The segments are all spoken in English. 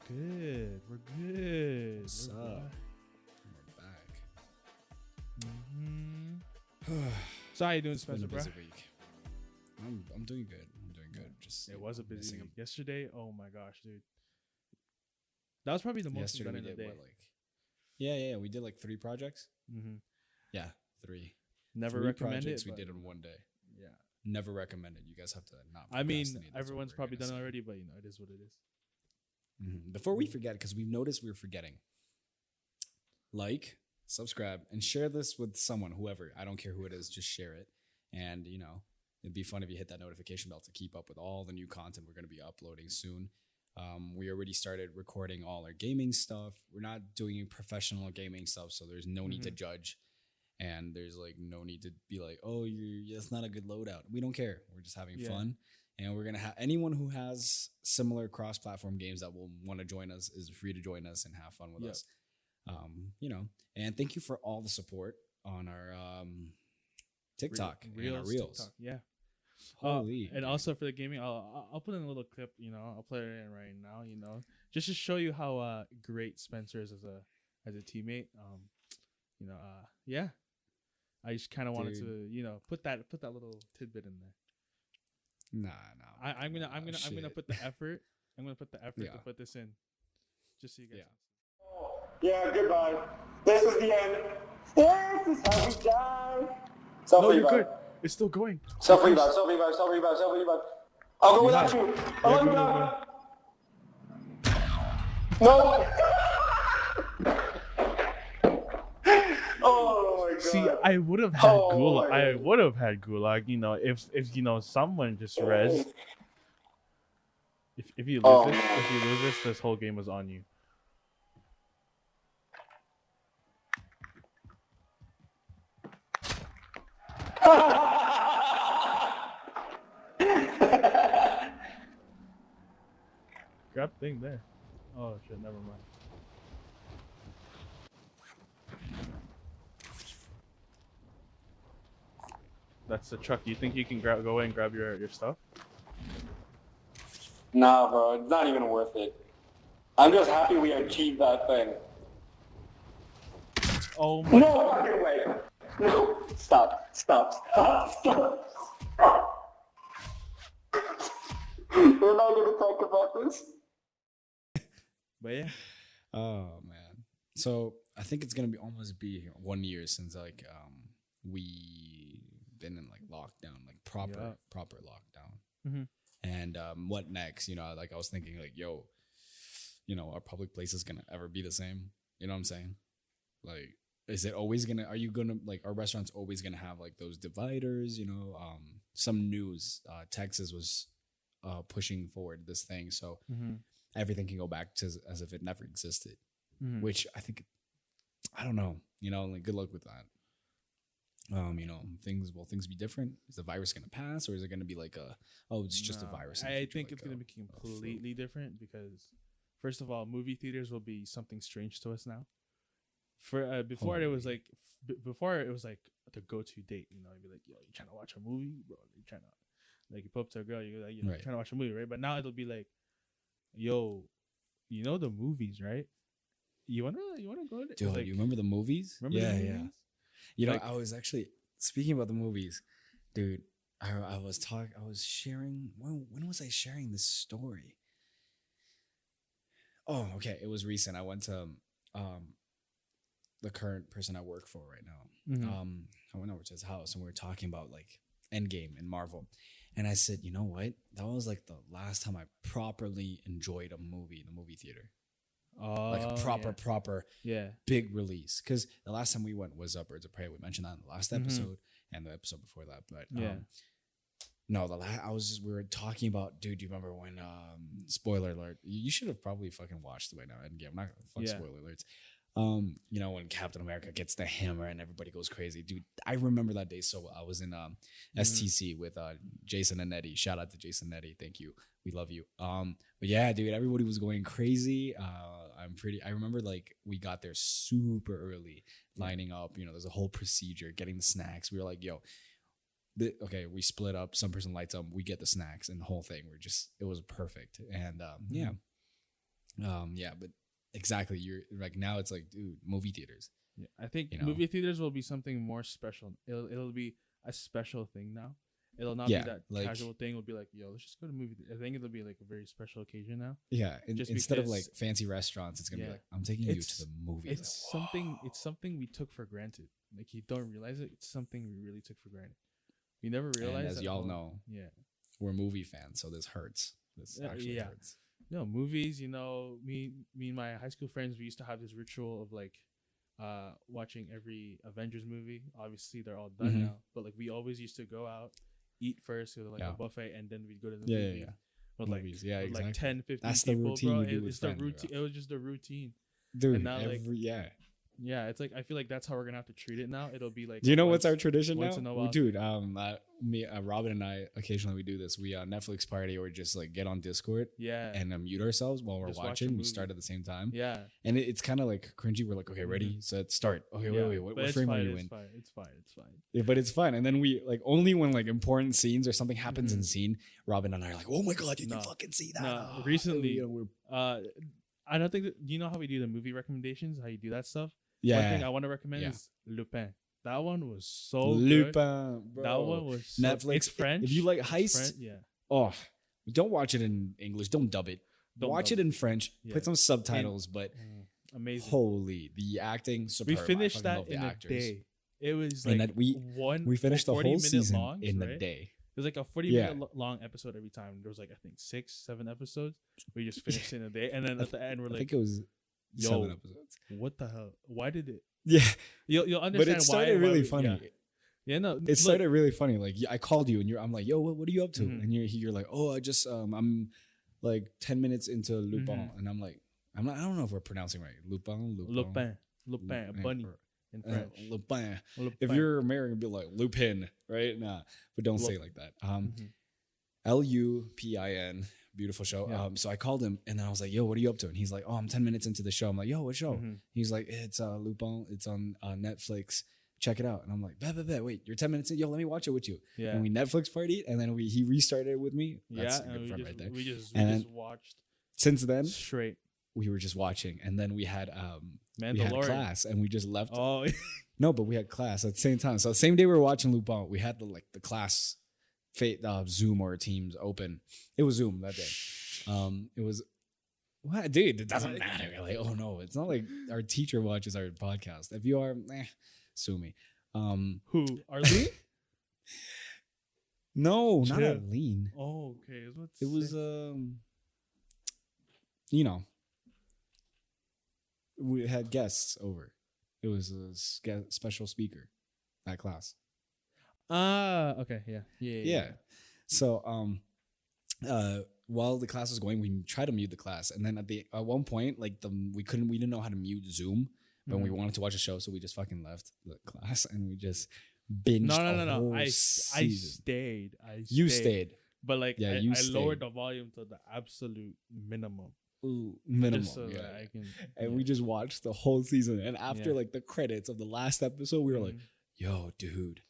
good. We're good. What's We're up? back. We're back. So how you doing, It's been Spencer, a bro? busy week. I'm doing good. I'm doing good. Just It was a busy missing week. Yesterday, oh my gosh, dude. That was probably the most Yesterday we've we done in did a day. what, like? Yeah. We did like 3 projects. Mm-hmm. Yeah, 3. Never 3 recommend projects it. we but did in one day. Yeah. Never recommended. You guys have to not. I mean, procrastinate, that's what everyone's we're probably gonna done it say. already, but it is what it is. Before we forget, because we've noticed we're forgetting, like, subscribe, and share this with someone, whoever. I don't care who it is, just share it. And, it'd be fun if you hit that notification bell to keep up with all the new content we're going to be uploading soon. We already started recording all our gaming stuff. We're not doing professional gaming stuff, so there's no need to judge. And there's like no need to be like, oh, that's not a good loadout. We don't care. We're just having fun. And we're going to have anyone who has similar cross-platform games that will want to join us is free to join us and have fun with us. And thank you for all the support on our TikTok and our Reels. TikTok, yeah. Holy. And also for the gaming, I'll put in a little clip, I'll play it in right now, just to show you how great Spencer is as a teammate. Yeah. I just kind of wanted to, put that little tidbit in there. Nah. I'm gonna put the effort. I'm gonna put the effort to put this in, just so you guys. Yeah, goodbye. This is the end. This is how we die. No, you're good. It's still going. Self-revive. I'll go without you. I'll go without. No. Oh my god. See, I would have had Gulag. I would have had Gulag, if someone just res. If you lose this whole game was on you. Grab thing there. Oh shit, never mind. That's the truck. You think you can go away and grab your stuff? Nah, bro. It's not even worth it. I'm just happy we achieved that thing. Oh my. No fucking way. No. Stop. We're not gonna talk about this. But yeah. Oh, man. So I think it's going to almost be 1 year since we been in like lockdown, like proper lockdown. Mm-hmm. And what next? I was thinking like, our public place is gonna ever be the same? You know what I'm saying? Like, is it always gonna? Are you gonna like? Are restaurants always gonna have like those dividers? Some news. Texas was pushing forward this thing, so everything can go back to as if it never existed. Which I think, I don't know. Like good luck with that. Will things be different? Is the virus gonna pass, or is it gonna be like it's just a virus? I think it's gonna be completely different because, first of all, movie theaters will be something strange to us now. Before it was like the go-to date. You'd be like, yo, you trying to watch a movie, bro? You trying to you put up to a girl, you're like, trying to watch a movie, right? But now it'll be like, yo, the movies, right? You wanna go to? Dude, like, you remember the movies? Remember the movies? I was actually speaking about the movies, dude. I was sharing. When was I sharing this story? Oh, okay. It was recent. I went to the current person I work for right now. I went over to his house and we were talking about like Endgame and Marvel. And I said, you know what? That was like the last time I properly enjoyed a movie in the movie theater. Like a proper big release. Because the last time we went was Birds of Prey. We mentioned that in the last episode and the episode before that. But no, we were talking about, dude, do you remember when, spoiler alert, you should have probably fucking watched it by now. Endgame. I'm not gonna spoiler alerts. When Captain America gets the hammer and everybody goes crazy, dude. I remember that day so well. I was in STC with Jason and Eddie. Shout out to Jason and Eddie. Thank you. We love you. But yeah, dude, everybody was going crazy. I remember like we got there super early, lining up. There's a whole procedure, getting the snacks. We were like, yo, we split up. Some person lights up. We get the snacks and the whole thing. It was perfect. And Yeah, but exactly. You're like now it's like, dude, movie theaters. Yeah, I think You know? movie theaters will be something more special. It'll be a special thing now. It'll not Yeah, be that like- casual thing. It'll be like, yo, let's just go to movie. I think it'll be like a very special occasion now. Yeah, Just instead of because- like fancy restaurants, it's gonna Yeah. be like, I'm taking you to It's- the movie. It's something. It's something we took for granted. Like you don't realize it. It's something we really took for granted. We never realized. as that, y'all know, Yeah. we're movie fans, so this hurts. This actually yeah. hurts. No movies. You know, me and my high school friends, we used to have this ritual of like, watching every Avengers movie. Obviously, they're all done Mhm. now. But like, we always used to go out, eat first, go to like Yeah. a buffet, and then we'd go to the Yeah, movie. yeah. With like, Movies, yeah, with exactly. like 10, 15 That's the people, routine bro. we do with It's the friends, bro. routine. It was just the routine. Dude, And now, like, Yeah, it's like I feel like that's how we're gonna have to treat it now. It'll be like. do you know once- what's our tradition once now? in a while. Dude, me, Robin and I occasionally we do this. We Netflix party or just like get on Discord Yeah. and mute ourselves while we're Just watch a watching. We movie. start at the same time, Yeah. and it's kind of like cringy. We're like, okay, ready, set, start. Okay, Yeah. wait, But what it's frame fine, are you it's in? Fine. It's fine. It's fine. Yeah, but it's fun. And then we like only when like important scenes or something happens in Mhm. the scene, Robin and I are like, oh my god, did No. you fucking see that? No, Oh, recently- you know, we're I don't think that you know how we do the movie recommendations. How you do that stuff. yeah, One thing I want to recommend Yeah. is Lupin. That one was so Lupin, good. bro. That one was so, Netflix. It's French. If you like It's heist, yeah. oh, don't watch it in English. Don't dub it. Don't watch dub it in French. Yeah. Put some subtitles, but Amazing. holy, the acting superb. We finished I fucking that love the in a actors. day. It was And like that we one. We finished the 40 whole minute season longs, in a right? day. It was like a 40 Yeah. minute long episode every time. There was like I think 6, 7 episodes. We just finished in a day, and then at the end we're I like, think it was yo, 7 episodes. "What the hell? Why did it?" Yeah, You'll understand. but it started why really we- funny. Yeah, no, It started really funny. Like I called you and I'm like, yo, what are you up to? Mhm. And you're like, oh, I just I'm like 10 minutes into Lupin, Mhm. and I'm like, I don't know if we're pronouncing right. Lupin. Lupin, a bunny in French. Lupin. Lupin. If you're American, be like Lupin, right? Nah, but don't say it like that. Mhm. Lupin, beautiful show. Yeah. So I called him and then I was like, yo, what are you up to? And he's like, oh, I'm 10 minutes into the show. I'm like, yo, what show? Mhm. He's like, it's Lupin. It's on Netflix. Check it out. And I'm like, bet. Wait, you're 10 minutes in. Yo, let me watch it with you. Yeah, And we Netflix partied, and then he restarted it with me. That's yeah, a good and we friend just, right there. we just And then- watched Since then, straight we were just watching, and then we had Mandalorian. class, and we just left. Oh, No, but we had class at the same time. So the same day we were watching Lupin, we had the class Zoom or Teams open. It was Zoom that day. It was what, dude? It doesn't matter. Like, oh no, it's not like our teacher watches our podcast. If you are, sue me. who? Arlene? No, not Chill. Arlene. Oh, okay. It was you know, we had guests over. It was a special speaker at class. Okay, yeah. So while the class was going, we tried to mute the class, and then at one point, like we didn't know how to mute Zoom, but we wanted to watch a show, so we just fucking left the class and we just binged. No. I season. stayed. You stayed. But like, Yeah, I you lowered stayed. the volume to the absolute minimum. Ooh, minimum. Just so yeah. that I can. And yeah. we just watched the whole season. And after Yeah. like the credits of the last episode, we were like, Mhm. yo, dude,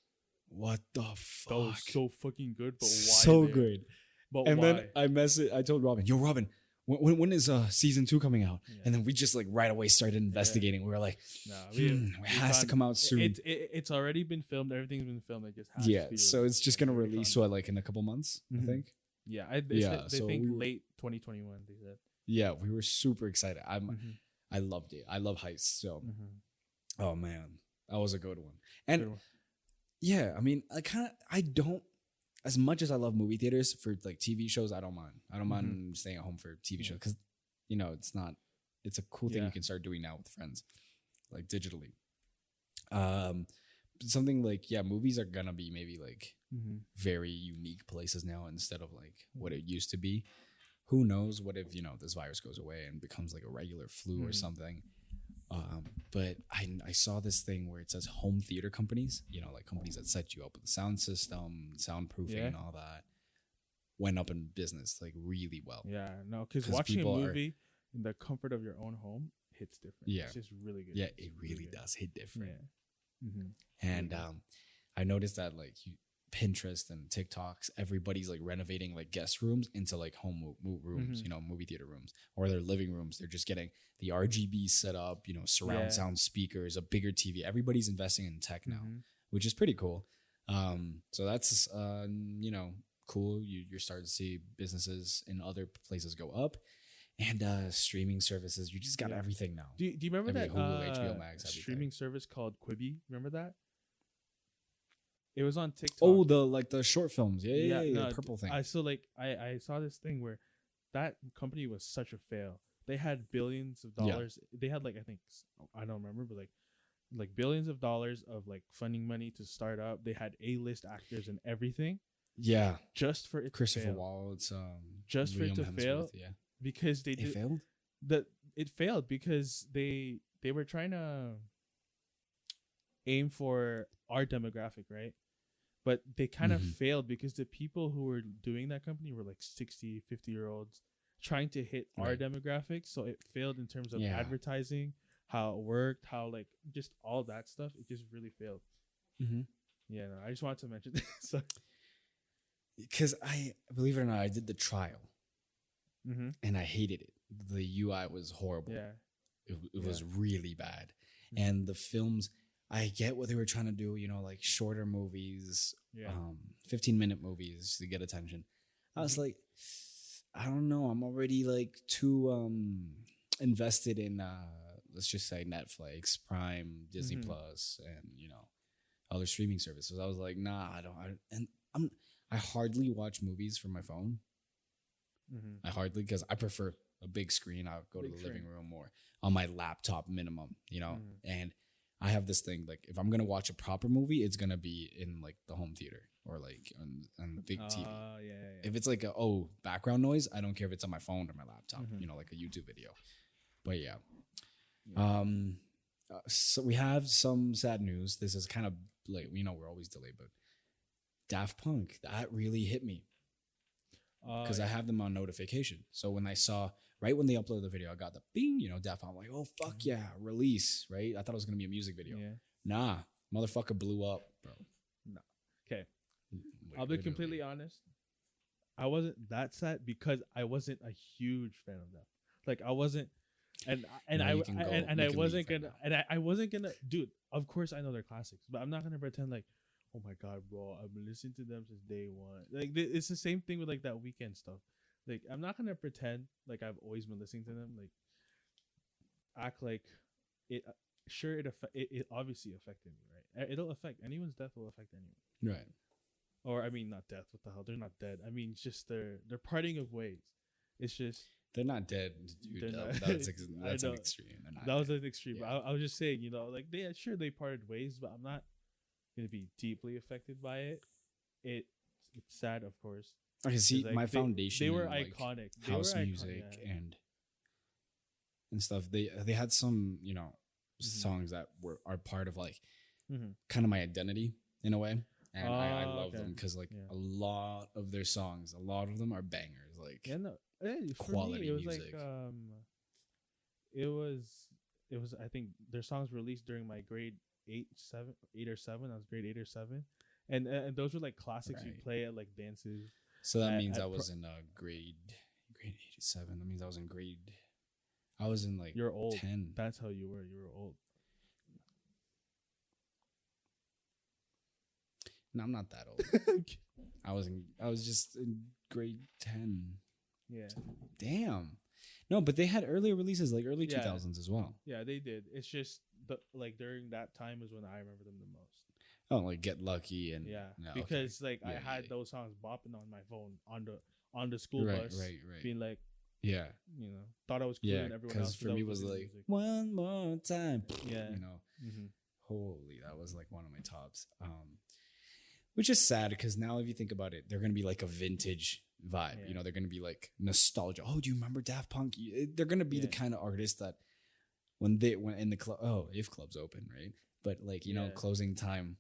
what the fuck? That was so fucking good, but why? So there? good. But And why? then I told Robin, yo, Robin, when is season 2 coming out? Yeah. And then we just like right away started investigating. We were like, Nah, it has to found- come out soon. It's already been filmed. Everything's been filmed. It just has Yeah, to be so it's just gonna released. We release found- like in a couple months, I Mhm. think. Yeah, Yeah, they so think we were- late 2021. They said. Yeah, we were super excited. Mhm. I loved it. I love heists. So, Mhm. oh man, that was a good one. And Good one. yeah, I mean, I don't, as much as I love movie theaters for like TV shows, I don't mind. I don't mind staying at home for TV shows because, it's a cool thing Yeah. you can start doing now with friends, like digitally. Something like, movies are gonna be maybe like Mhm. very unique places now instead of like what it used to be. Who knows what if, this virus goes away and becomes like a regular flu or something. But I saw this thing where it says home theater companies, like companies that set you up with the sound system, soundproofing Yeah. and all that, went up in business like really well. Yeah, no, because 'Cause watching a people are- movie in the comfort of your own home hits different. Yeah. It's just really good. Yeah, It's it really really good. does hit different. Yeah. Mm-hmm. And I noticed that like Pinterest and TikToks, everybody's like renovating like guest rooms into like home rooms, you know, movie theater rooms, or their living rooms. They're just getting the RGB set up, you know, surround sound speakers, a bigger TV. Everybody's investing in tech now, which is pretty cool. So that's you know, cool. You're starting to see businesses in other places go up, and streaming services. You just got everything now. Do you remember that Hulu, HBO Max, streaming service called Quibi? Remember that? It was on TikTok. Oh, the short films. Yeah, no, purple thing. I saw this thing where that company was such a fail. They had billions of dollars. They had like, I think, I don't remember, but like billions of dollars of like funding money to start up. They had A-list actors and everything. Yeah. Just for it Christopher to fail. Waltz, just for it to fail. Yeah. Because they failed? It failed because they were trying to aim for our demographic, right? But they kind of failed because the people who were doing that company were like 60, 50-year-olds trying to hit our demographic. So it failed in terms of advertising, how it worked, how like just all that stuff. It just really failed. Yeah, no, I just wanted to mention this. So. Because I, believe it or not, I did the trial and I hated it. The UI was horrible. Yeah. It was really bad. And the films, I get what they were trying to do, you know, like shorter movies, 15-minute movies to get attention. I was like, I don't know. I'm already like too invested in, let's just say Netflix, Prime, Disney Plus, and, you know, other streaming services. I was like, nah, I hardly watch movies from my phone. I hardly, because I prefer a big screen. I'll go to the living room or on my laptop minimum, you know, and I have this thing, like, if I'm going to watch a proper movie, it's going to be in, like, the home theater or, like, on the big TV. If it's, like, background noise, I don't care if it's on my phone or my laptop, you know, like a YouTube video. But, so we have some sad news. This is kind of, like, you know, we're always delayed, but Daft Punk, that really hit me. Because I have them on notification. So when I saw, right when they uploaded the video, I got the bing, you know, Daft Punk. I'm like, oh, fuck yeah, release, right? I thought it was going to be a music video. Nah, motherfucker blew up, bro. No. Okay. I'll be completely honest. I wasn't that sad because I wasn't a huge fan of them. Like, I wasn't, I wasn't gonna, dude, of course I know they're classics, but I'm not going to pretend like, oh my god, bro, I've been listening to them since day one. Like, it's the same thing with like that Weekend stuff. Like, I'm not gonna pretend like I've always been listening to them. Like, act like it. Sure, it obviously affected me, right? It'll affect anyone's death. Will affect anyone, right? Or I mean, not death. What the hell? They're not dead. I mean, it's just they're parting of ways. It's just they're not dead, dude. That's an extreme. That was an extreme. Yeah. I was just saying, you know, like they parted ways, but I'm not gonna be deeply affected by it. It's sad, of course. I can see, like, my foundation. They were like iconic. House music and stuff. They had some, you know, songs that are part of like kind of my identity in a way, and I love them because like a lot of their songs, a lot of them are bangers. Like quality me, it was music. Like, it was. I think their songs released during my grade 8 or 7. I was grade 8 or 7, and those were like classics you play at like dances. So that means I was in grade 8 or 7. That means I was in I was in like, you're old. 10. That's how you were. You were old. No, I'm not that old. I was just in grade 10. Yeah. Damn. No, but they had earlier releases, like early 2000s as well. Yeah, they did. It's just like during that time is when I remember them the most. Oh, like Get Lucky and because like I had those songs bopping on my phone on the school bus, right, being like, you know, thought I was cool and everyone else. Because for me was like music. One more time, you know, holy, that was like one of my tops. Which is sad because now if you think about it, they're gonna be like a vintage vibe. You know, they're gonna be like nostalgia. Oh, do you remember Daft Punk? They're gonna be the kind of artist that when in the club, if clubs open, right? But like, you know, closing time.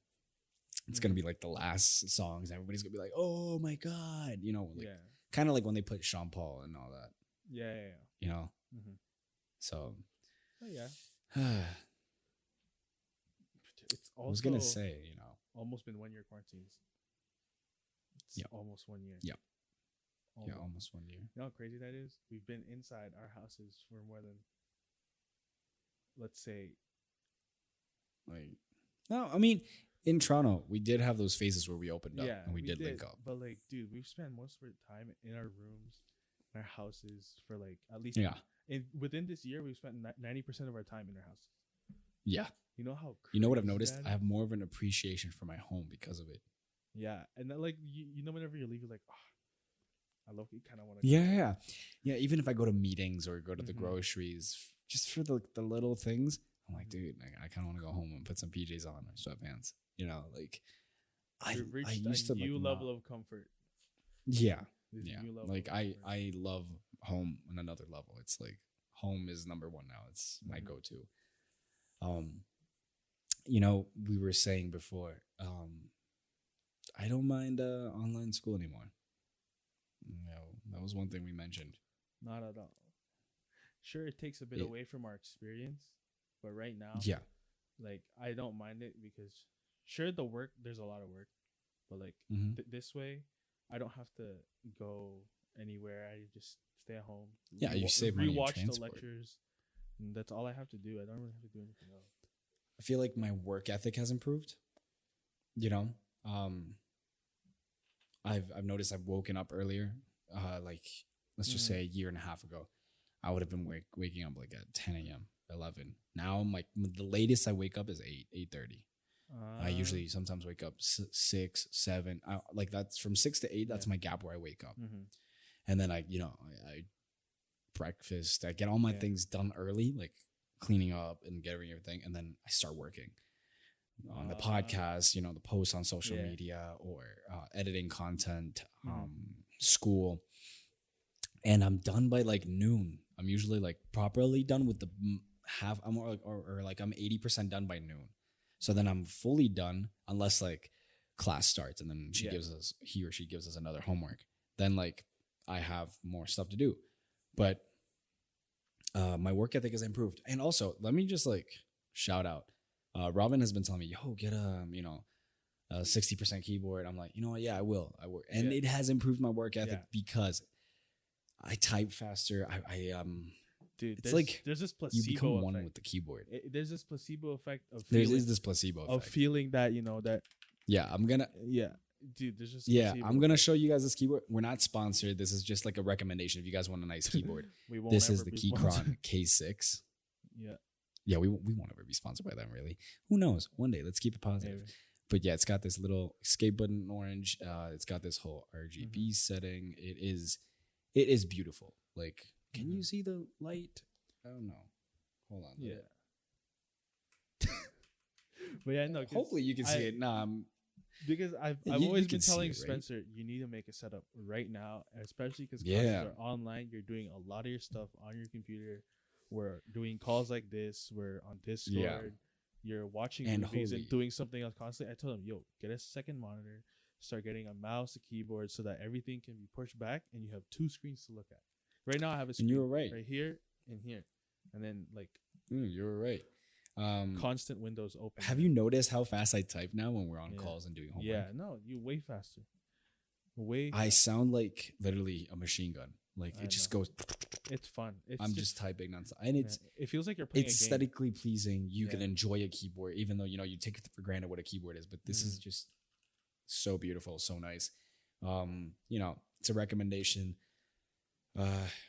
It's going to be like the last songs. Everybody's going to be like, oh my God. You know, like, kind of like when they put Sean Paul and all that. Yeah. You know? So. Oh, yeah. It's also, I was going to say, you know. Almost been 1 year quarantines. It's almost 1 year. Yeah. Almost 1 year. You know how crazy that is? We've been inside our houses for more than, let's say, like, no, I mean, in Toronto, we did have those phases where we opened up and we did link up. But like, dude, we've spent most of our time in our rooms, in our houses for like at least within this year, we've spent 90% of our time in our houses. Yeah. You know how? You know what I've noticed? I have more of an appreciation for my home because of it. Yeah, and then, like you know, whenever you leave, you're like, oh, I love you. Kind of want to. Yeah. Even if I go to meetings or go to the groceries, just for the little things, I'm like, dude, I kind of want to go home and put some PJs on or sweatpants. You know, like I used to a new level of comfort. Yeah. Like I love home on another level. It's like home is number one now. It's my go-to. You know, we were saying before, I don't mind online school anymore. You know, that was one thing we mentioned. Not at all. Sure, it takes a bit away from our experience, but right now, like I don't mind it because sure, there's a lot of work, but like this way, I don't have to go anywhere. I just stay at home. Yeah, you save money on transport. Rewatch the lectures, and that's all I have to do. I don't really have to do anything else. I feel like my work ethic has improved. You know, I've noticed I've woken up earlier. Like let's just say a year and a half ago, I would have been waking up like at 10 a.m., 11. Now I'm like the latest I wake up is 8:30. I usually sometimes wake up 6, 7. Like that's from 6 to 8. That's my gap where I wake up, and then I breakfast. I get all my things done early, like cleaning up and getting everything, and then I start working on the podcast. You know, the posts on social media or editing content, school, and I'm done by like noon. I'm usually like properly done with the half. I'm or like I'm 80% done by noon. So then I'm fully done unless like class starts and then he or she gives us another homework. Then like I have more stuff to do. But my work ethic has improved. And also, let me just like shout out. Robin has been telling me, yo, get a 60% keyboard. I'm like, you know what? Yeah, I will. And it has improved my work ethic because I type faster. Dude, it's like there's this placebo you become one effect. with the keyboard. There's this placebo effect of there is this placebo effect of feeling that that. Yeah, I'm gonna. Yeah, dude, there's just I'm gonna show you guys this keyboard. We're not sponsored. This is just like a recommendation. If you guys want a nice keyboard, this is the Keychron K6. Yeah, we won't ever be sponsored by them. Really, who knows? One day, let's keep it positive. Maybe. But yeah, it's got this little escape button orange. It's got this whole RGB setting. It is beautiful. Like. Can you see the light? I don't know. Hold on. Yeah. But yeah, no. Hopefully you can see it. Nah, because I've always been telling Spencer, you need to make a setup right now, especially because classes are online. You're doing a lot of your stuff on your computer. We're doing calls like this. We're on Discord. Yeah. You're watching movies and doing something else constantly. I told him, yo, get a second monitor. Start getting a mouse, a keyboard, so that everything can be pushed back and you have two screens to look at. Right now, I have a screen right here and here. And then, like... you were right. Constant windows open. Have you noticed how fast I type now when we're on calls and doing homework? Yeah, no, you way faster. I sound like literally a machine gun. Like, it just goes... It's fun. I'm just typing nonstop. And it feels like you're playing a game. It's aesthetically pleasing. You can enjoy a keyboard, even though, you take it for granted what a keyboard is. But this is just so beautiful, so nice. It's a recommendation.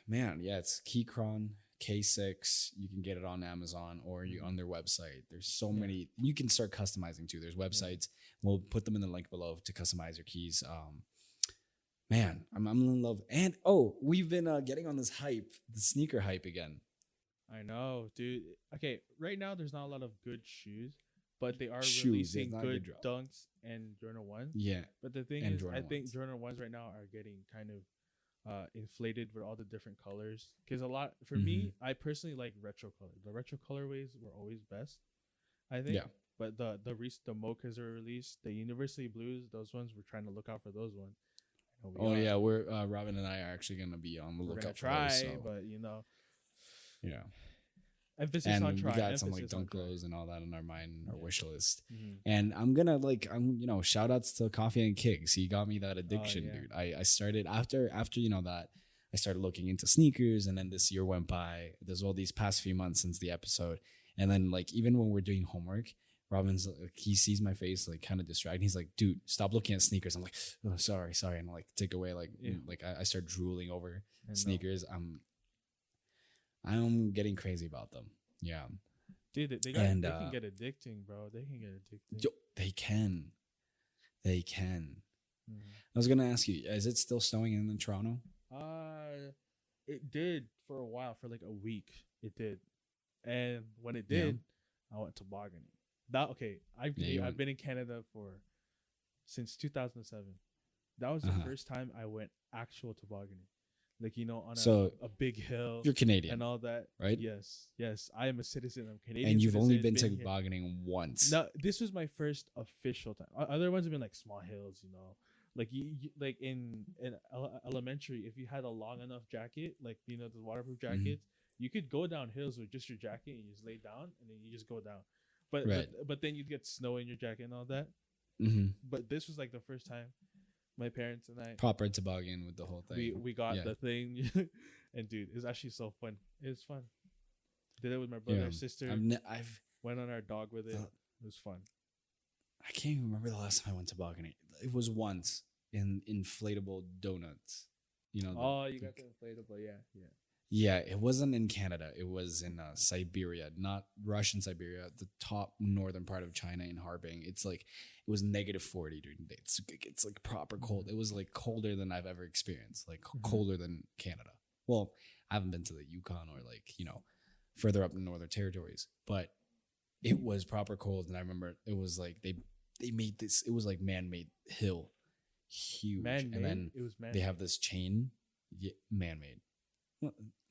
Man, it's Keychron K6. You can get it on Amazon or on their website. There's so many. You can start customizing too. There's websites. We'll put them in the link below to customize your keys. Man, I'm in love. And we've been getting on this hype, the sneaker hype again. I know, dude. Okay, right now there's not a lot of good shoes, but they are releasing good Dunks and Jordan 1s. Yeah. But the thing is, I think Jordan 1s right now are getting kind of inflated with all the different colors, because for me, I personally like retro colors. The retro colorways were always best, I think. But the mochas are released, the University Blues, those ones, we're trying to look out for those ones. We're Robin and I are actually gonna be on the lookout for those. But Emphasis and on we try. got some like Emphasis on try. Dunkos and all that on our mind, our wish list. Mhm. And shout outs to Coffee and Kicks. He got me that addiction, yeah. dude. I started after that, I started looking into sneakers, and then this year went by. There's all these past few months since the episode, and then like even when we're doing homework, Robin's like, he sees my face like kind of distracted. He's like, dude, stop looking at sneakers. I'm like, oh, sorry, and like take away like I start drooling over sneakers. I'm getting crazy about them. Yeah. Dude, they can get addicting, bro. They can get addicting. Yo, they can. Mhm. I was gonna ask you, is it still snowing in Toronto? It did for a while, for like a week. It did, and when it did, I went tobogganing. I've been in Canada since 2007. That was the first time I went actual tobogganing, like on a big hill. You're Canadian and all that, right? yes. I am a citizen. I'm Canadian, and you've only been tobogganing once. No, this was my first official time. Other ones have been like small hills, Like you like in elementary, if you had a long enough jacket, like the waterproof jackets, you could go down hills with just your jacket and you just lay down and then you just go down. But then you'd get snow in your jacket and all that. Mm-hmm. But this was like the first time my parents and I proper toboggan with the whole thing. We got the thing, and dude, it was actually so fun. It was fun. Did it with my brother, sister. I've went on our dog with it. It was fun. I can't even remember the last time I went tobogganing. It was once in inflatable donuts. You got the inflatable, yeah. Yeah, it wasn't in Canada. It was in Siberia, not Russian Siberia, the top northern part of China in Harbin. It was -40, dude. It's like proper cold. It was like colder than I've ever experienced, like colder than Canada. Well, I haven't been to the Yukon or further up in the Northern Territories, but it was proper cold. And I remember it was like they made this. It was like man-made hill, huge, man-made? And then it was they have this chain, man-made.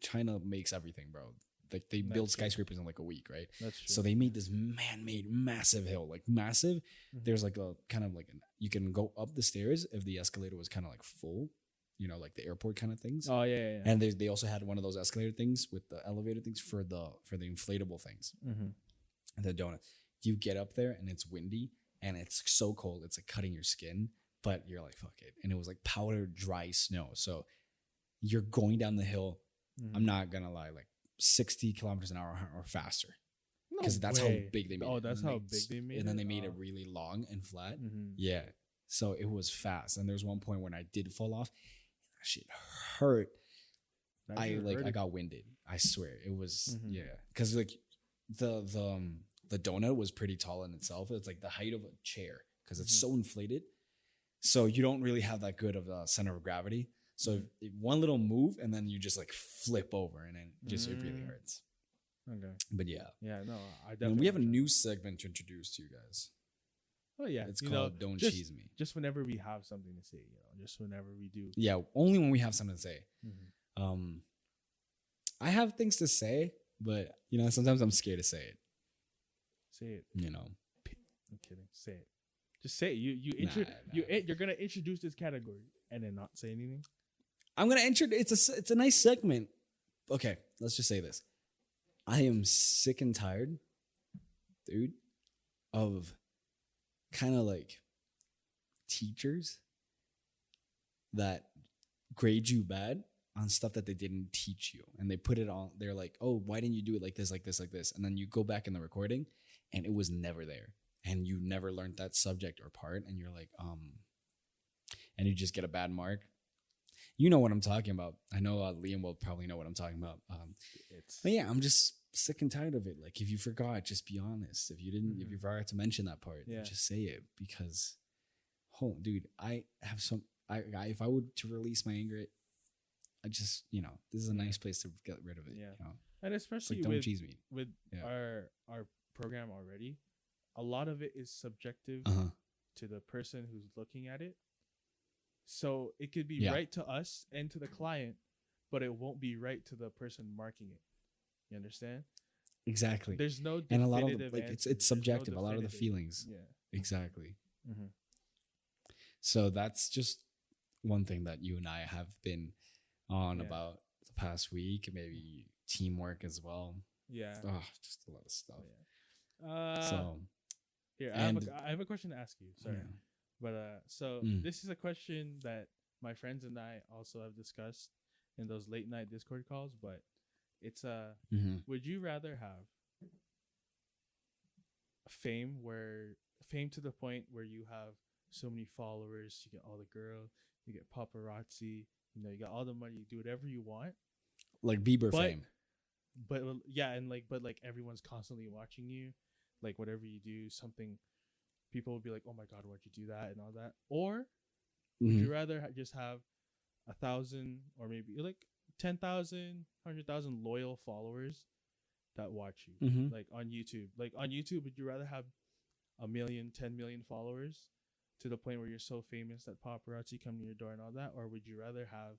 China makes everything, bro. Like they build skyscrapers in like a week, right? That's true. So they made this man-made massive hill, like massive. Mm-hmm. There's like a kind of like you can go up the stairs if the escalator was kind of like full, like the airport kind of things. Oh yeah. And they also had one of those escalator things with the elevator things for the inflatable things. Mm-hmm. The donut. You get up there and it's windy and it's so cold, it's like cutting your skin, but you're like fuck it. And it was like powdered dry snow, so you're going down the hill. Mm-hmm. I'm not gonna lie, like 60 kilometers an hour or faster, because that's how big they made it. Oh, that's how big they made it. And then they made it really long and flat. Mm-hmm. Yeah, so it was fast. And there's one point when I did fall off. That shit hurt. I got winded. I swear it was because like the donut was pretty tall in itself. It's like the height of a chair because it's so inflated. So you don't really have that good of a center of gravity. So if one little move and then you just like flip over and then it really hurts. Okay. But yeah. Yeah, no, I definitely. And we have a new segment to introduce to you guys. Oh yeah. It's called Don't Cheese Me. Just whenever we have something to say, just whenever we do. Yeah, only when we have something to say. Mm-hmm. I have things to say, but sometimes I'm scared to say it. Say it. I'm kidding. Say it. Just say it. You're gonna introduce this category and then not say anything. I'm gonna introduce. It's a nice segment. Okay, let's just say this. I am sick and tired, dude, of kind of like teachers that grade you bad on stuff that they didn't teach you, and they put it on. They're like, "Oh, why didn't you do it like this, like this, like this?" And then you go back in the recording, and it was never there. And you never learned that subject or part, and you're like, and you just get a bad mark. You know what I'm talking about. I know Liam will probably know what I'm talking about. But yeah, I'm just sick and tired of it. Like, if you forgot, just be honest. If you didn't, if you forgot to mention that part, just say it. Because, dude, I have if I were to release my anger, I just, this is a nice place to get rid of it. Yeah. And especially like, don't cheese me. With our program already, a lot of it is subjective to the person who's looking at it. So it could be right to us and to the client, but it won't be right to the person marking it. You understand? Exactly. There's no definitive and a lot of it's subjective. No a lot of the feelings. Yeah. Exactly. Mm-hmm. So that's just one thing that you and I have been on about the past week. Maybe teamwork as well. Yeah. Oh, just a lot of stuff. Oh, yeah. So Here, and- I have a question to ask you. Sorry. yeah. But so Mm. this is a question that my friends and I also have discussed in those late night Discord calls, but it's Mhm. would you rather have fame to the point where you have so many followers, you get all the girls, you get paparazzi, you know, you got all the money, you do whatever you want, Like Bieber But- fame. but yeah, and but everyone's constantly watching you, like whatever you do, something people will be like, oh my god, why'd you do that and all that, or would Mhm. you rather just have 1,000 or maybe like 10,000, 100,000 loyal followers that watch you, Mhm. like on YouTube? Like on YouTube, would you rather have 1 million, 10 million followers to the point where you're so famous that paparazzi come to your door and all that, or would you rather have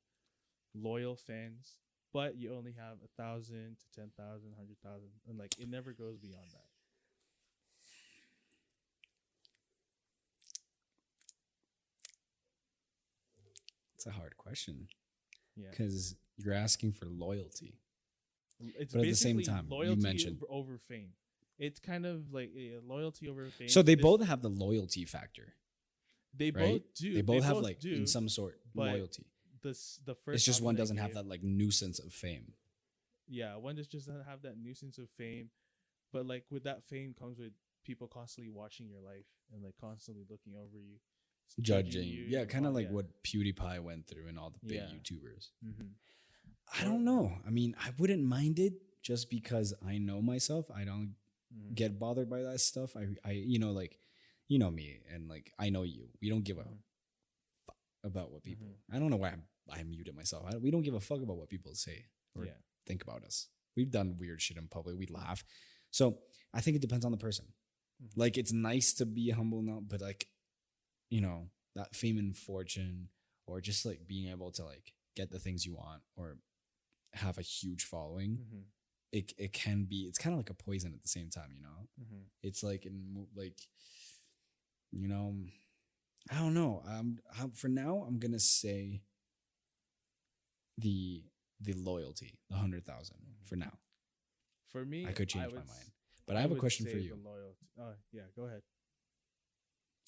loyal fans but you only have 1,000 to 10,000, 100,000, and like it never goes beyond that? It's a hard question Yeah, because you're asking for loyalty. it's but at the same basically time, you loyalty mentioned- over fame. It's kind of like loyalty over fame. So they This- both have the loyalty factor, they right? both do. They both have both like do, in some sort but loyalty. the first. It's just option one I doesn't have gave- that like nuisance of fame. Yeah, one just doesn't have that nuisance of fame, but like with that fame comes with people constantly watching your life and like constantly looking over you, Judging, you, yeah, kind of like yeah. what PewDiePie went through and all the big Yeah. YouTubers. Mm-hmm. I don't know. I mean, I wouldn't mind it just because I know myself. I don't Mm-hmm. get bothered by that stuff. I, you know, like, you know me, and like I know you. We don't give a Mhm. fuck about what people. Mhm. I don't know why I muted myself. We don't give a fuck about what people say or Yeah. think about us. We've done weird shit in public. We laugh. So I think it depends on the person. Mhm. Like it's nice to be humble now, but like, you know, that fame and fortune, or just like being able to like get the things you want or have a huge following. Mm-hmm. It can be. It's kind of like a poison at the same time. You know. Mm-hmm. It's like you know, I don't know. For now, I'm gonna say the loyalty, the 100,000 for now. For me, I could change my would mind, but I have a would question say for the you. loyalty. Oh yeah, go ahead.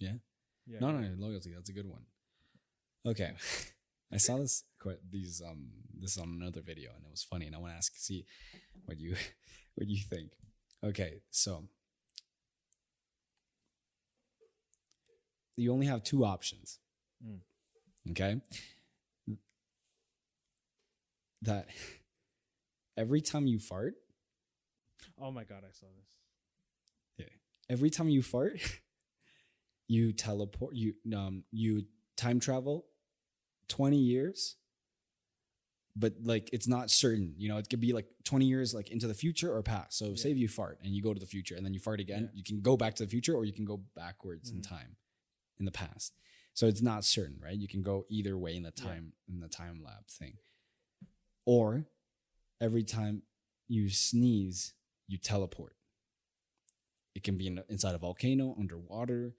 Yeah? Yeah. No, go no, ahead. loyalty. That's a good one. Okay, I saw this this on another video, and it was funny, and I want to see what you what you think. Okay, so you only have two options. Mm. Okay, that every time you fart, Oh my god, I saw this. every time you fart, you teleport. You time travel 20 years. But like it's not certain, you know, it could be like 20 years like into the future or past. So say if you fart and you go to the future and then you fart again, Yeah. you can go back to the future or you can go backwards in Mhm. time in the past. So it's not certain, right? You can go either way in the Yeah. time lab thing. Or every time you sneeze, you teleport. It can be inside a volcano, underwater,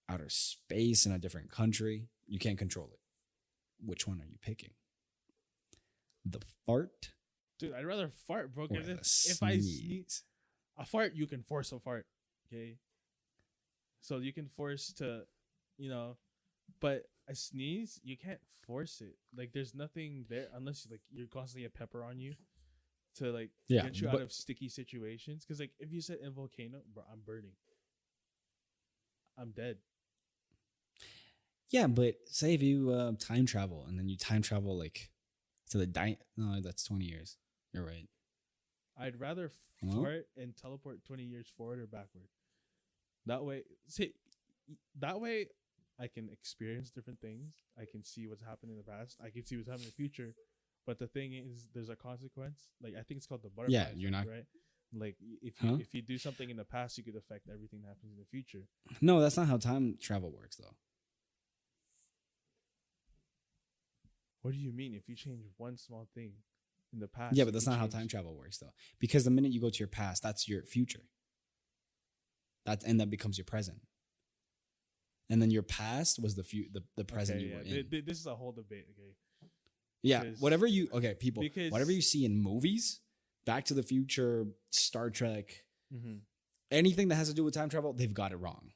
outer space, in a different country. You can't control it. Which one are you picking? The fart Dude, I'd rather fart, bro. or Because the if I sneeze? sneeze, a fart, you can force a fart. Okay. So you can force to, you know, but a sneeze, you can't force it. Like there's nothing there unless you're constantly a pepper on you to like Yeah, get you out but- of sticky situations. Because like if you sit in a volcano, bro, I'm burning. I'm dead. Yeah, but say if you time travel and then you time travel like to the no, that's 20 years. You're right. I'd rather Well- fart and teleport 20 years forward or backward. That way, I can experience different things. I can see what's happened in the past. I can see what's happening in the future. But the thing is, there's a consequence. Like I think it's called the butterfly. Yeah, you're effect, not- right. Like if Huh? you do something in the past, you could affect everything that happens in the future. No, that's not how time travel works though. What do you mean? If you change one small thing in the past? Yeah, you but that's can not how change- time travel works though. Because the minute you go to your past, that's your future. That becomes your present. And then your past was the present Okay, you were yeah. in. This is a whole debate. Okay. Yeah, because- whatever you people, because- whatever you see in movies, Back to the Future, Star Trek, Mm-hmm. anything that has to do with time travel, they've got it wrong.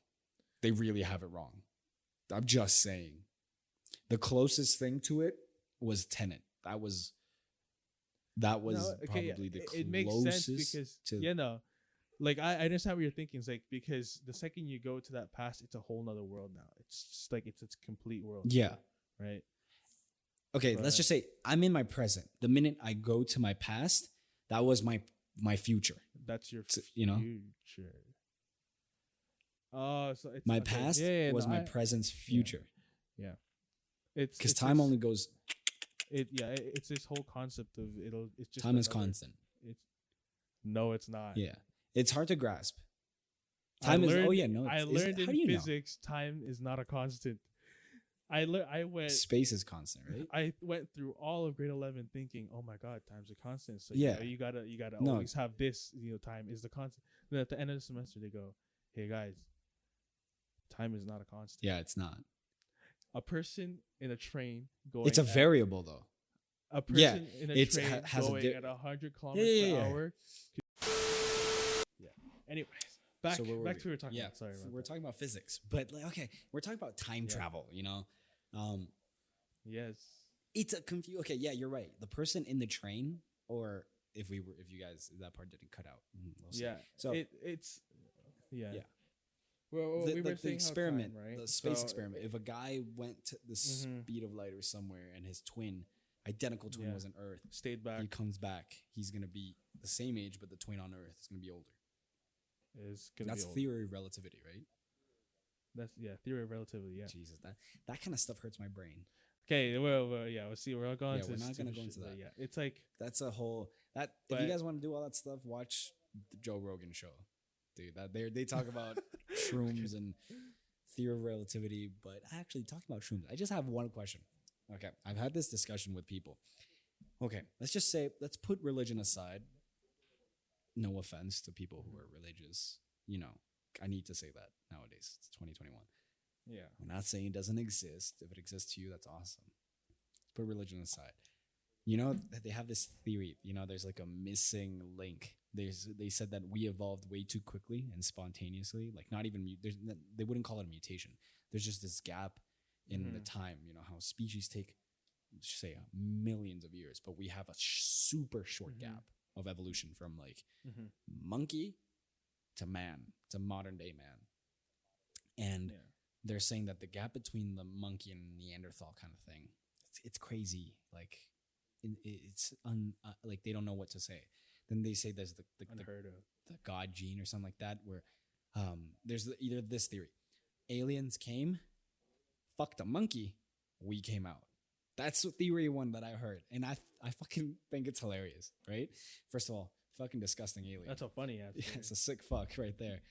They really have it wrong. I'm just saying. The closest thing to it was Tenet. That was probably the closest. It makes sense because like I understand what you're thinking. It's like because the second you go to that past, it's a whole nother world now. It's just like it's a complete world. Yeah. Right. Okay, let's just say I'm in my present. The minute I go to my past, that was my future. That's your you know future. Oh, so it's my past was my present's future. Yeah. It's because time only goes. It's this whole concept of it's just time is constant. It's not. Yeah, it's hard to grasp. Time is. Oh yeah, no. I learned in physics, time is not a constant. I went. Space is constant, right? I went through all of grade 11 thinking, oh my God, time's a constant. So yeah, you gotta always have this. Time is the constant. Then at the end of the semester, they go, hey guys, time is not a constant. Yeah, it's not. A person in a train going. It's a variable though. A person in a train going at 100 kilometers per hour. Yeah. Anyways, back to what we were talking about. Sorry, we're talking about physics, but we're talking about time travel. You know. Yes. It's a confuse. Okay, yeah, you're right. The person in the train, or if you guys that part didn't cut out. We'll see. Yeah. So it's. Yeah. Well, the experiment, time, right? The space experiment. If a guy went to the speed of light or somewhere, and his identical twin was on Earth, stayed back. He comes back. He's gonna be the same age, but the twin on Earth is gonna be older. That's theory of relativity, right? That's theory of relativity. Yeah. Jesus, that kind of stuff hurts my brain. Okay, well, we'll see. We're not going to. We're not gonna go into that. Yeah, it's like that's a whole that. If you guys want to do all that stuff, watch the Joe Rogan show. Dude, they talk about shrooms and theory of relativity, but actually talking about shrooms, I just have one question. Okay, I've had this discussion with people. Okay, let's put religion aside. No offense to people who are religious. You know, I need to say that nowadays. It's 2021. Yeah. I'm not saying it doesn't exist. If it exists to you, that's awesome. Let's put religion aside. You know, they have this theory. You know, there's like a missing link. They said that we evolved way too quickly and spontaneously. Like not even they wouldn't call it a mutation. There's just this gap in the time. You know how species take, let's just say, millions of years, but we have a super short gap of evolution from like monkey to man to modern day man. And they're saying that the gap between the monkey and Neanderthal kind of thing, it's crazy. Like it's like they don't know what to say. Then they say there's the God gene or something like that, where there's either this theory: aliens came, fucked a monkey, we came out. That's the theory one that I heard, and I fucking think it's hilarious. Right? First of all, fucking disgusting alien. That's a funny ass. Yeah, it's a sick fuck right there.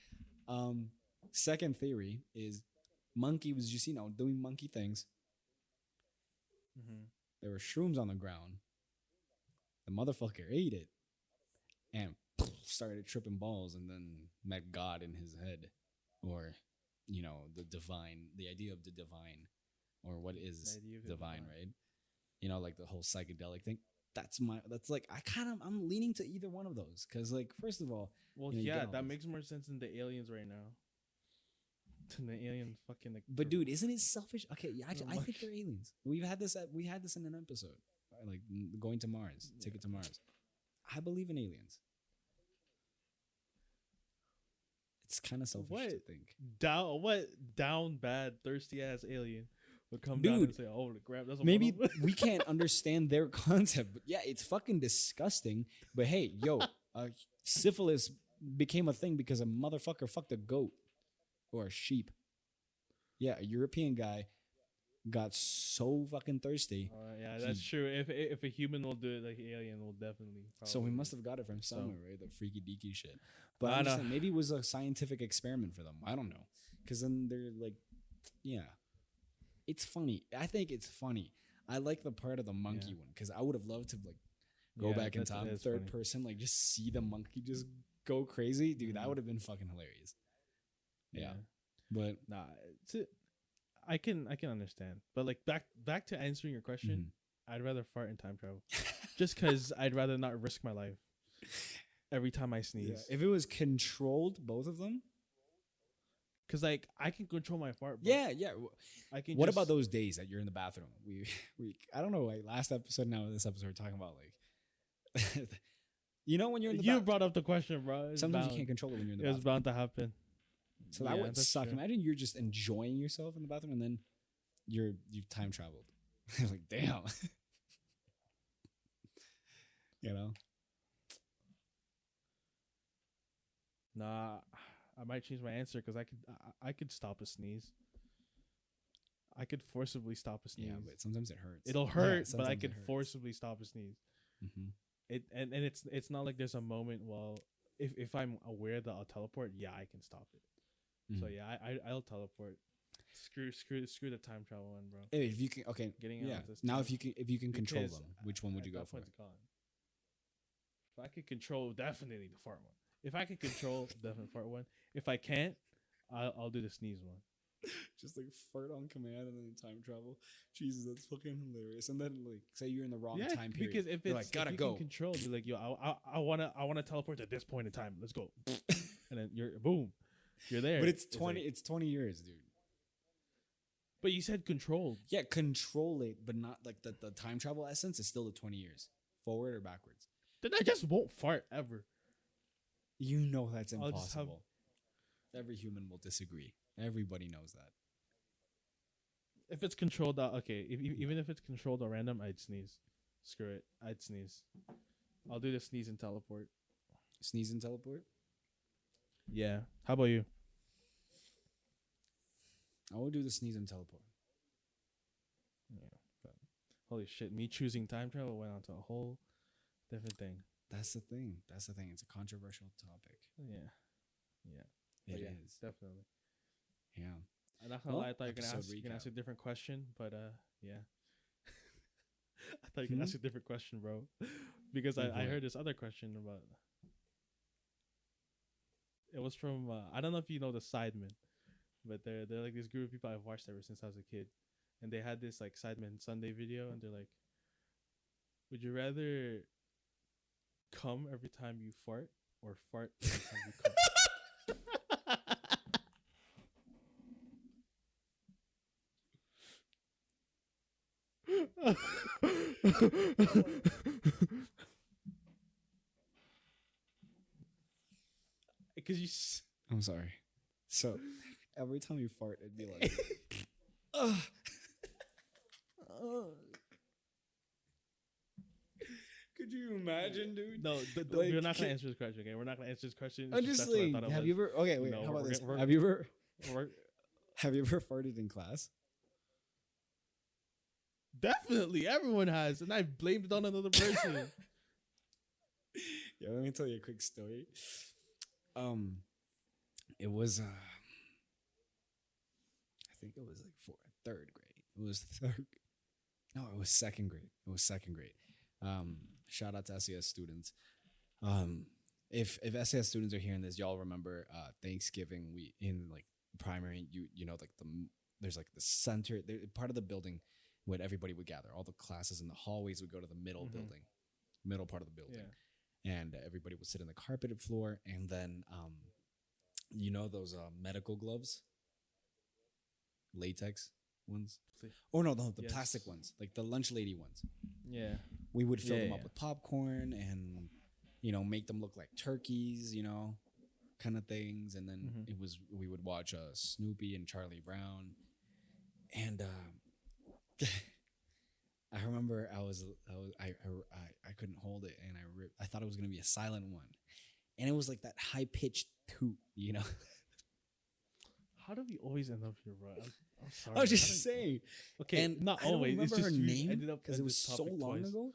Second theory is monkey was just doing monkey things. There were shrooms on the ground. The motherfucker ate it. And started tripping balls and then met God in his head. Or, the divine, the idea of the divine. Or what is divine, right? Like the whole psychedelic thing. I'm leaning to either one of those. Because, first of all. Well, that makes more sense than the aliens right now. Than the aliens fucking. But, dude, isn't it selfish? Okay, I think they're aliens. We had this in an episode. Like, going to Mars. Ticket to Mars. I believe in aliens. It's kind of selfish to think. Down bad, thirsty ass alien would come down and say, "Oh, the crap!" That's maybe we can't understand their concept, but yeah, it's fucking disgusting. But hey, syphilis became a thing because a motherfucker fucked a goat or a sheep. Yeah, a European guy got so fucking thirsty. Yeah, that's true. If a human will do it, like alien will definitely. So we must have got it from somewhere, right? The freaky deaky shit. But I'm just saying, maybe it was a scientific experiment for them. I don't know, because then they're like, it's funny. I think it's funny. I like the part of the monkey one because I would have loved to go back in time, third person, just see the monkey just go crazy, dude. That would have been fucking hilarious. Yeah. But I can understand, but back to answering your question, I'd rather fart in time travel, just because I'd rather not risk my life. every time I sneeze. If it was controlled, both of them. Cause like I can control my fart. Bro. Yeah. I can. What about those days that you're in the bathroom? We I don't know. Like last episode, now this episode, we're talking about like, you know, when you're in the you brought up the question, bro. Sometimes you can't control it when you're in the bathroom. It's bound to happen. So that would suck. True. Imagine you're just enjoying yourself in the bathroom and then you've time traveled. Like, damn. You know? Nah, I might change my answer because I could stop a sneeze. I could forcibly stop a sneeze. Yeah, but sometimes it hurts. It'll hurt, but I could forcibly stop a sneeze. Mm-hmm. And it's not like there's a moment. Well, if I'm aware that I'll teleport, yeah, I can stop it. Mm-hmm. So yeah, I'll teleport. Screw the time travel one, bro. Hey, if you can, okay, getting yeah. Now, if you can control them, which one would you go for? If I could control, definitely the fart one. If I can control, definitely fart one. If I can't, I'll do the sneeze one. Just like fart on command and then time travel. Jesus, that's fucking hilarious. And then like say you're in the wrong time period. Because if it's like, gotta if you go. Can control, you're like, yo, I wanna teleport to this point in time. Let's go. And then you're boom. You're there. But it's 20 years, dude. But you said controlled. Yeah, control it, but not like the time travel essence is still the 20 years. Forward or backwards. Then I just won't fart ever. You know that's impossible. Every human will disagree. Everybody knows that. If it's controlled, okay. Even if it's controlled or random, I'd sneeze. Screw it. I'd sneeze. I'll do the sneeze and teleport. Sneeze and teleport? Yeah. How about you? I will do the sneeze and teleport. Yeah. But holy shit. Me choosing time travel went on to a whole different thing. That's the thing. It's a controversial topic. Yeah. It yeah, is. Definitely. Yeah. I'm not gonna lie, I thought you were gonna ask a different question, but yeah. I thought you were gonna ask a different question, bro. Because I heard this other question about it was from I don't know if you know the Sidemen, but they're like this group of people I've watched ever since I was a kid. And they had this like Sidemen Sunday video and they're like, would you rather come every time you fart or fart every time you come? Because I'm sorry. So every time you fart, it'd be like, could you imagine, dude? No, like, we're not gonna answer this question. Okay, we're not gonna answer this question. I'm just like, have you ever? Okay, wait. How about this? Have you ever farted in class? Definitely, everyone has, and I blamed it on another person. Yeah, let me tell you a quick story. It was I think it was like third grade. It was second grade. It was second grade. Shout out to SES students. If SES students are hearing this, y'all remember Thanksgiving. We in like primary, you know, like there's like the center, part of the building where everybody would gather. All the classes in the hallways would go to the middle building, middle part of the building, and everybody would sit in the carpeted floor. And then, you know those medical gloves, latex ones. Oh no, the plastic ones, like the lunch lady ones. Yeah, we would fill them up with popcorn and make them look like turkeys, kind of things. And then we would watch Snoopy and Charlie Brown, and I remember I couldn't hold it, and I thought it was gonna be a silent one, and it was like that high pitched toot, How do we always end up here, bro? I'm sorry. I was just saying. Okay, and not I always. Don't remember it's just her name because it was so long ago.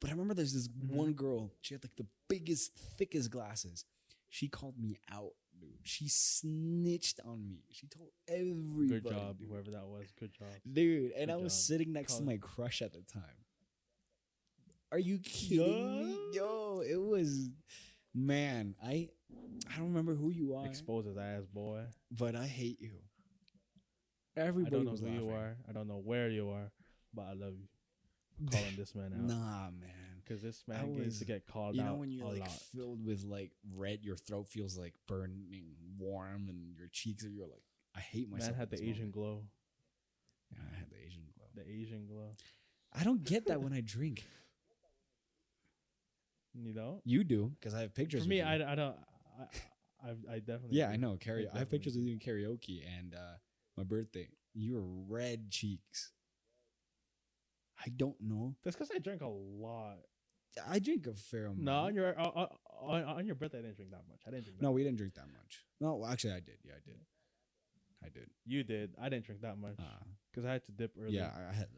But I remember there's this one girl. She had like the biggest, thickest glasses. She called me out, dude. She snitched on me. She told everybody. Good job, dude. Whoever that was. Good job, dude. And I was sitting next to my crush at the time. Are you kidding me? Yo, it was, man. I don't remember who you are. Expose his ass, boy. But I hate you. Everybody was laughing. You are. I don't know where you are, but I love you. For calling this man out. Nah, man. because this man gets to get called out. You know when you're a like lot. filled with like red, your throat feels like burning warm, and your cheeks are. You're like, I hate myself. Man had the Asian glow. Yeah, I had the Asian glow. The Asian glow. I don't get that when I drink. You know, You do because I have pictures. for me, with you. I don't. I definitely. Yeah, do. I know. I have definitely pictures do. of you in karaoke and my birthday. You were red cheeks. I don't know. That's because I drank a lot. I drink a fair amount. No, on your birthday, I didn't drink that much. I didn't drink. That No, much. we didn't drink that much. No, well, actually, I did. Yeah, I did. You did. I didn't drink that much because I had to dip early. Yeah,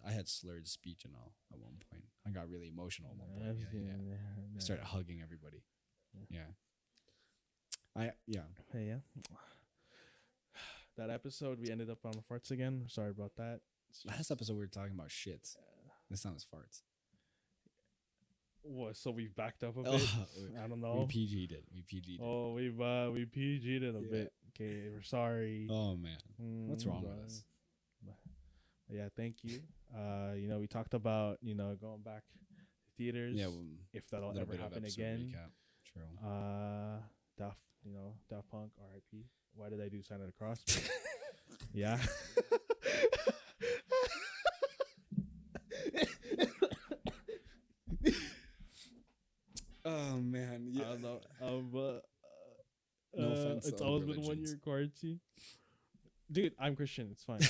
I had slurred speech and all at one point. I got really emotional at one point. Yeah. I started hugging everybody. Yeah. Hey, yeah. That episode, we ended up on the farts again. Sorry about that. Last episode we were talking about shits. This time it's farts. What? So we've backed up a bit. I don't know. We PG'd it. Oh, we PG'd it a bit. Okay, we're sorry. Oh man, what's wrong with us? Yeah, thank you. We talked about going back to theaters. Yeah, well, if that'll little ever bit of happen episode again. recap. True. Daft Punk, R.I.P. Why did I do Sign of the Cross? But yeah. Oh man, yeah. I don't know. No offense to it's other always been religions. 1 year quarantine. Dude, I'm Christian. It's fine.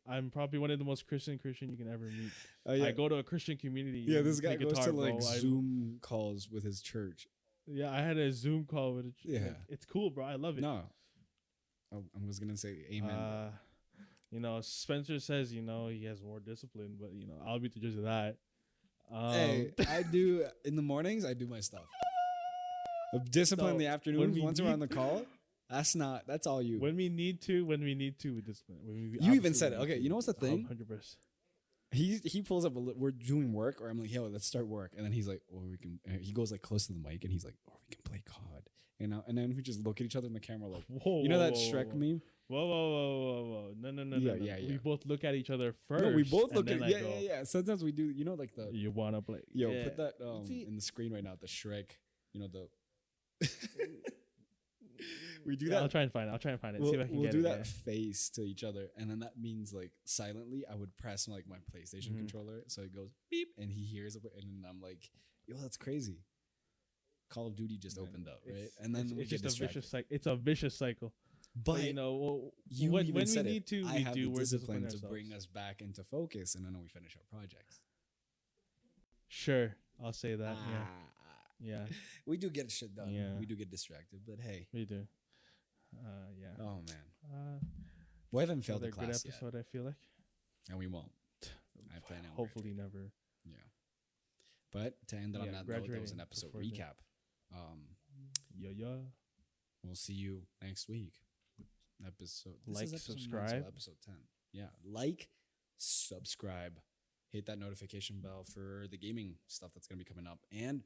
I'm probably one of the most Christian you can ever meet. Yeah. I go to a Christian community. Yeah, this guy play goes guitar, to like bro. Zoom calls with his church. Yeah, I had a Zoom call with it. Yeah. Like, it's cool, bro. I love it. No, I was gonna say amen. Spencer says, he has more discipline, but I'll be the judge of that. Hey, I do in the mornings. I do my stuff. Discipline in the afternoons. Once we're on the call, that's all you. When we need to, we discipline. You even said it. Okay, you know what's the thing? 100%. He pulls up. We're doing work, or I'm like, yo, let's start work, and then he's like, or we can. He goes like close to the mic, and he's like, or we can play COD, and then we just look at each other in the camera like, whoa, you know that whoa, Shrek whoa. meme? Whoa. No. Yeah. We both look at each other first. No, we both look at then yeah. Sometimes we do. Like the You wanna play? yo, Yeah. put that in the screen right now. The Shrek. The. We do Yeah, that. I'll try and find it. We'll, See if I can we'll get do it. that face to each other, and then that means like silently I would press like my PlayStation controller, so it goes beep, and he hears it, and then I'm like, yo, that's crazy. Call of Duty just opened up, right? And then it's we get just a distracted. vicious cycle. It's a vicious cycle. But You when when said we it, need to, I we have do. the We're discipline disciplined to bring us back into focus, and then we finish our projects. Sure, I'll say that. Yeah, We do get shit done. Yeah. We do get distracted, but hey. we do. Yeah. Oh man. We haven't failed the Another good class episode. yet, I feel like. and we won't. I plan on Hopefully never. Yeah. But to end it on Yeah, that note, that was graduating an episode before then. recap. Yeah. We'll see you next week. Episode. This Like, is episode 9, so subscribe. episode 10. Yeah. Like, subscribe, hit that notification bell for the gaming stuff that's gonna be coming up, and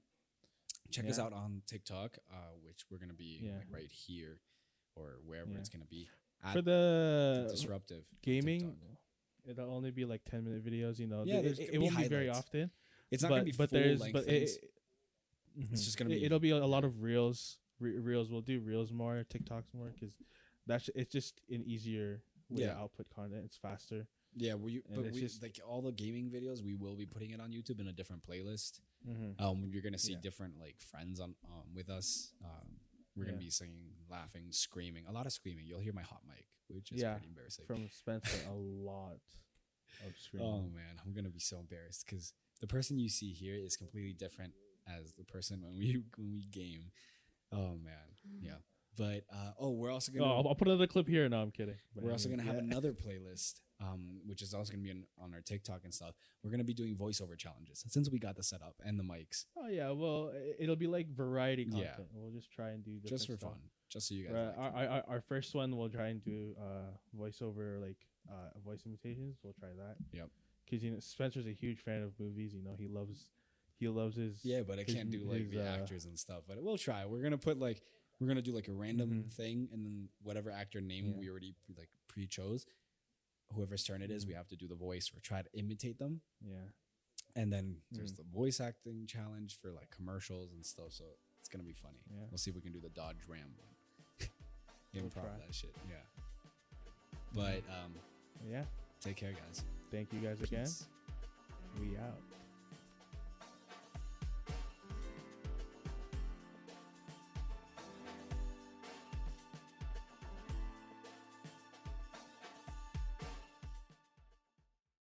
check us Yeah. out on TikTok, which we're gonna be Yeah. like right here or wherever Yeah. it's gonna be. For the Disruptive gaming, TikTok. it'll only be like 10-minute videos. Yeah, there's it gonna be won't be very highlights. often. It's not gonna be full length things. It's just gonna be. It'll be a lot of reels. Reels. We'll do reels more, TikToks more, because it's just an easier way to output content. It's faster. Yeah, but it's we just- like all the gaming videos. We will be putting it on YouTube in a different playlist. You're gonna see Yeah. different like friends on with us. We're gonna Yeah. be singing, laughing, screaming. A lot of screaming. You'll hear my hot mic, which is pretty embarrassing. From Spencer, a lot of screaming. Oh man, I'm gonna be so embarrassed because the person you see here is completely different as the person when we game. Oh man, yeah. But we're also gonna. I'll put another clip here. No, I'm kidding. But We're also anyway, gonna have another playlist, which is also gonna be on our TikTok and stuff. We're gonna be doing voiceover challenges since we got the setup and the mics, Oh yeah, well, it'll be like variety Yeah. content. We'll just try and do different just for stuff. fun, just so you guys. Right. Like it. Our first one, we'll try and do voiceover, like voice imitations. We'll try that. Yep. Because Spencer's a huge fan of movies. He loves his. Yeah, but I his- can't do like his, the actors and stuff. But we'll try. We're gonna do like a random thing, and then whatever actor name we already pre-chose, whoever's turn it is, we have to do the voice or try to imitate them. Yeah. And then there's the voice acting challenge for like commercials and stuff. So it's gonna be funny. Yeah. We'll see if we can do the Dodge Ram one. Improv try. that shit. Yeah. But Yeah. take care, guys. Thank you guys again. Peace. We out.